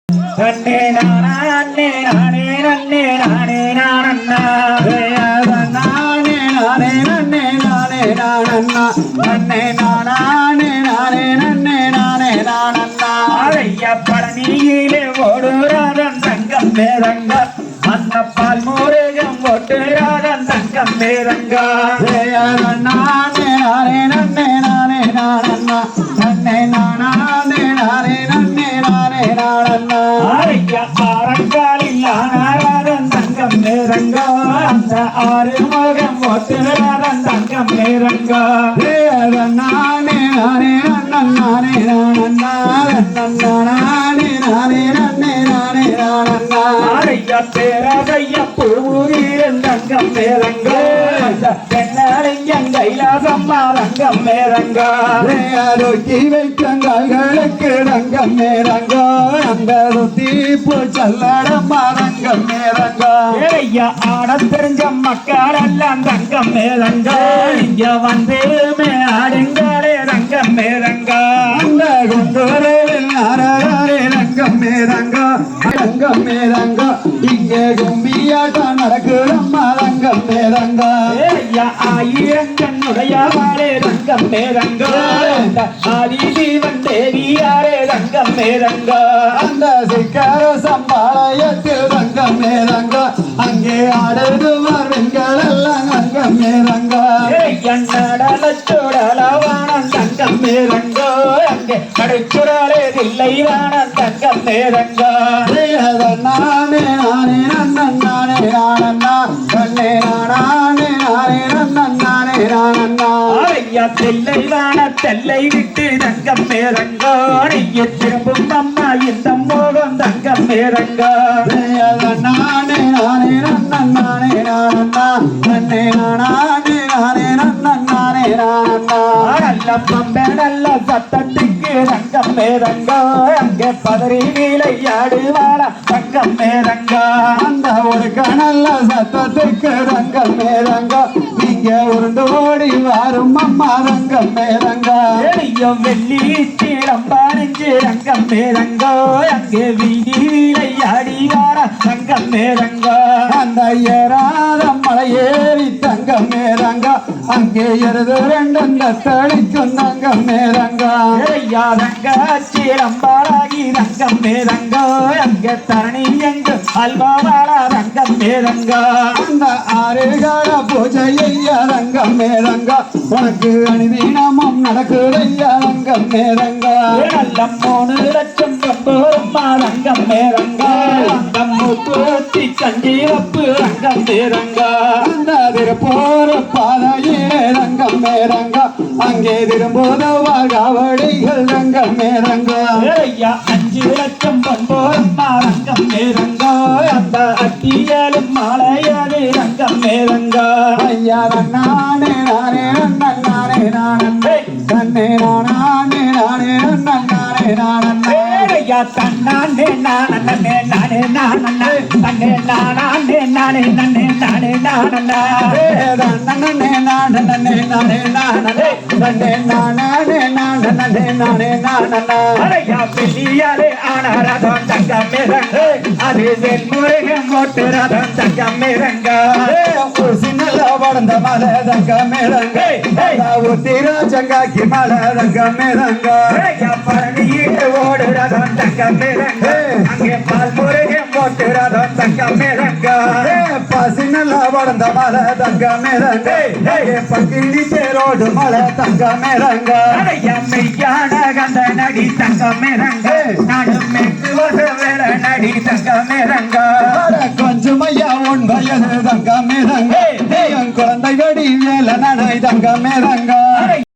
நன்னே நானே நானே நானே நானே நானே நானே நானே நானே நன்னே நானே நானண்ணா நன்னே நானே நானே நன்னே நானே நானண்ணா ஐயா பழனியிலே ஓடுறாதன் தங்கம் மேரங்க அந்த பால் முருகம் ஓட்டுறாதன் தங்கம் மேரங்க நானே நானே நன்னே நானே நானண்ணா நன்னே நானே நானே நன்னே நானே நானண்ணா ஐயா ஆரங்காலில் ஆனாராதன் தங்கம் மேரங்க அந்த ஆறுமுகம் ஓட்டுறாதன் தங்கம் மேரங்க நானே நானே அண்ணன் நானே நானண்ணா நானே நானே நன்னே நானே நானண்ணா ஐயா பேரதையா பூவூரின் தங்கம் மேரங்க பெண்ணாளியம் கைலாசம்மா தங்கம் மேரங்க ரொட்டி வைத்தங்கால்களுக்கு தங்கம் மேரங்க அந்த ரொட்டி பூச்சல்லடம்மா தங்கம் மேரங்க ஐயா ஆட தெரிஞ்ச மக்கள் எல்லாம் தங்கம் மேரங்க இங்க வந்து ஆடுங்களே தங்கம் மேரங்க அந்த குந்தூரில் நாரே தங்கம் மேரங்க தங்கம் மேரங்க இங்கே கும்பியாட்டம் நடக்குதம்மா தங்கம் மேரங்க ஆயிரங்கனுடைய வாழே தங்கம் மேரங்க ஆதி சிவன் தேவியாரே தங்கம் மேரங்க அந்த சிக்கர சம்பாளையத்தில் தங்கம் மேரங்க அங்கே ஆடுதுவார் பெண்கள் எல்லாம் தங்கம் மேரங்க நடலச்சோடலவானம் தங்கம் மேரங்க அங்கே கடைச்சுடலே தில்லை வானம் தங்கம் மேரங்க நானே நானே நன்னன் நானே நானண்ணா நன்னே நானே நானே நன்னன் நானே நானண்ணா ஐயா தெல்லை வான தெல்லை விட்டு தங்கம் மேரங்க நீங்க திரும்பும் அம்மா இந்த மோகம் தங்கம் மேரங்க நானே நானே நன்னன் நானே நானண்ணா நன்னே நானே நானே நன்னன் நானே நானண்ணா நல்ல பம்பை நல்ல சத்தத்துக்கு தங்கம் மேரங்க அங்கே பதறி விளையாடுவாள தங்கம் மேரங்க அந்த ஒரு கனல்ல சத்தத்துக்கு தங்கம் மேரங்க நீங்க உருண்டு ஓடி வாரும் அம்மா தங்கம் மேரங்க வெள்ளி சீரம்பாரிஞ்சு தங்கம் மேரங்க அங்கே வீதி விளையாடி வார தங்கம் மேரங்க அந்த ஏறாத மலையேறி தங்கம் மேரங்க அங்கே எருது ரெண்டும் தத்தளிக்கும் தங்கம் மேரங்க யாரங்க சீரம்பாராகி தங்கம் மேரங்க அங்கே தரணி எங்கு அல்வாவாள தங்கம் மேரங்க அந்த ஆறுகால பூஜையா தங்கம் மேரங்க உனக்கு அனுதினமும் நடக்குதையா தங்கம் மேரங்க நல்ல 3 லட்சம் கம்போரும்மா தங்கம் மேரங்க அந்த மூத்தூத்தி கஞ்சிரப்பு தங்கம் மேரங்க அந்த திருப்போர் பாதையிலே தங்கம் மேரங்க அங்கே திரும்போதவா காவடிகள் தங்கம் மேரங்க 5 லட்சம் கம்போரும்மா தங்கம் மேரங்க அந்த அத்தியாலும் மாலையாடு தங்கம் மேரங்க ஐயா நானே நானே நன்னன் நானே நானே நன்னே நானே நானே நன்னன் நானே நானே ஐயா தன்னானே நானே நானே நானே தன்னே நானே நானே நன்னே நானே நானே நன்னே நானே நானே நானே நன்னே நானே நானே நானே நானே ஐயா பெரியாரே ஆனாரதம் தங்கம் மேரங்க அது வெண்முருகம் ஓட்டுறதம் தங்கம் மேரங்க சின்னல வளர்ந்த மலை தங்கம் மேரங்க உத்திராஜங்காக்கி மலை தங்கம் மேரங்க பழனியிலே ஓடுறதம் தங்கம் மேரங்க அங்கே பால் முருகம் ஓட்டுறதம் தங்கம் மேரங்க சின்னல வளர்ந்த மலை தங்கம் மேரங்க பக்கினி தேரோடு மலை தங்கம் மேரங்க மெய்யான கந்த நடி தங்கம் மேரங்க நானும் மெக்கு வச வேற நடி தங்கம் மேரங்க கொஞ்சம் ஐயா உன் வயது தங்கம் மேரங்க குழந்தை வடி வேலை நடை தங்கம் மேரங்க